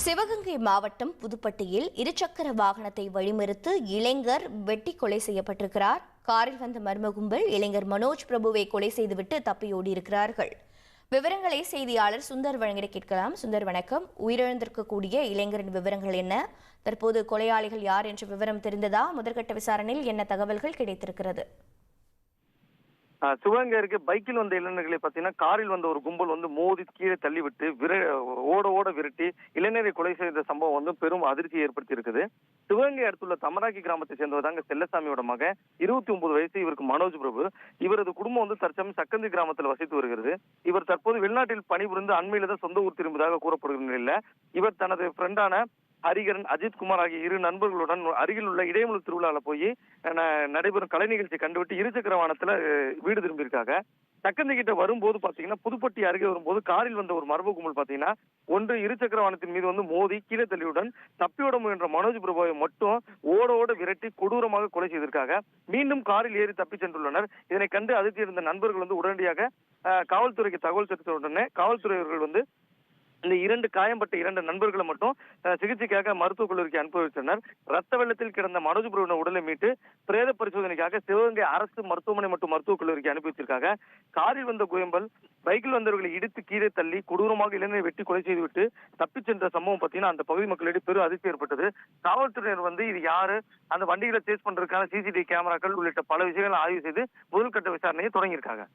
சிவகங்கை மாவட்டம் புதுப்பட்டியில் இருசக்கர வாகனத்தை வழிமறித்து இளைஞர் வெட்டி கொலை செய்யப்பட்டிருக்கிறார். காரில் வந்த மர்ம கும்பல் இளைஞர் மனோஜ் பிரபுவை கொலை செய்துவிட்டு தப்பியோடியிருக்கிறார்கள். விவரங்களை செய்தியாளர் சுந்தர் வழங்கிட கேட்கலாம். சுந்தர், வணக்கம். உயிரிழந்திருக்கக்கூடிய இளைஞரின் விவரங்கள் என்ன? தற்போது கொலையாளிகள் யார் என்ற விவரம் தெரிந்ததா? முதற்கட்ட விசாரணையில் என்ன தகவல்கள் கிடைத்திருக்கிறது? சிவகங்கை அருகே பைக்கில் வந்த இளைஞர்களை பார்த்தீங்கன்னா காரில் வந்த ஒரு கும்பல் மோதி கீழே தள்ளிவிட்டு ஓட விரட்டி இளைஞரை கொலை செய்த சம்பவம் பெரும் அதிர்ச்சியை ஏற்படுத்தி இருக்குது. சிவகங்கை அடுத்துள்ள தமராக்கி கிராமத்தை சேர்ந்தவர் தாங்க செல்லசாமியோட மகன். 29 வயசு. இவருக்கு மனோஜ் பிரபு. இவரது குடும்பம் தற்சமயம் சக்கந்தி கிராமத்தில் வசித்து வருகிறது. இவர் தற்போது வெளிநாட்டில் பணிபுரிந்து அண்மையில தான் சொந்த ஊர் திரும்புவதாக கூறப்படுகிற நிலையில இவர் தனது ஃப்ரெண்டான ஹரிகரன், அஜித் குமார் ஆகிய இரு நண்பர்களுடன் அருகில் உள்ள இடையமுழு திருவிழாவில் போய் நடைபெறும் கலை நிகழ்ச்சி கண்டுவிட்டு இருசக்கர வாகனத்துல வீடு திரும்பியிருக்காங்க. சக்கந்தி கிட்ட வரும்போது பாத்தீங்கன்னா புதுப்பட்டி அருகே வரும்போது காரில் வந்த ஒரு மர்ம கும்பல் பாத்தீங்கன்னா இருசக்கர வாகனத்தின் மீது மோதி கீழே தள்ளியுடன் தப்பியோட முயன்ற மனோஜ் பிரபுவை மட்டும் ஓட விரட்டி கொடூரமாக கொலை செய்திருக்காங்க. மீண்டும் காரில் ஏறி தப்பி சென்றுள்ளனர். இதனை கண்டு அதிர்ச்சி இருந்த நண்பர்கள் உடனடியாக காவல்துறைக்கு தகவல் தெரிவித்த உடனே காவல்துறையர்கள் இந்த காயம்பட்ட 2 நண்பர்களை மட்டும் சிகிச்சைக்காக மருத்துவக் கல்லூரிக்கு அனுப்பி வைத்தனர். ரத்த வெள்ளத்தில் கிடந்த மனோஜ் பிரபுவின் உடலை மீட்டு பிரேத பரிசோதனைக்காக சிவகங்கை அரசு மருத்துவமனை மற்றும் மருத்துவக் கல்லூரிக்கு அனுப்பி வச்சிருக்காங்க. காரில் வந்த குயம்பல் பைக்கில் வந்தவர்களை இடித்து கீழே தள்ளி கொடூரமாக இளைஞரை வெட்டி கொலை செய்துவிட்டு தப்பிச் சென்ற சம்பவம் பார்த்தீங்கன்னா அந்த பகுதி மக்களிடையே பெரும் அதிர்ச்சி ஏற்பட்டது. காவல்துறையினர் இது யாரு, அந்த வண்டிகளை சேஸ் பண்றதுக்கான CCTV கேமராக்கள் உள்ளிட்ட பல விஷயங்களை ஆய்வு செய்து முதல்கட்ட விசாரணையை தொடங்கியிருக்காங்க.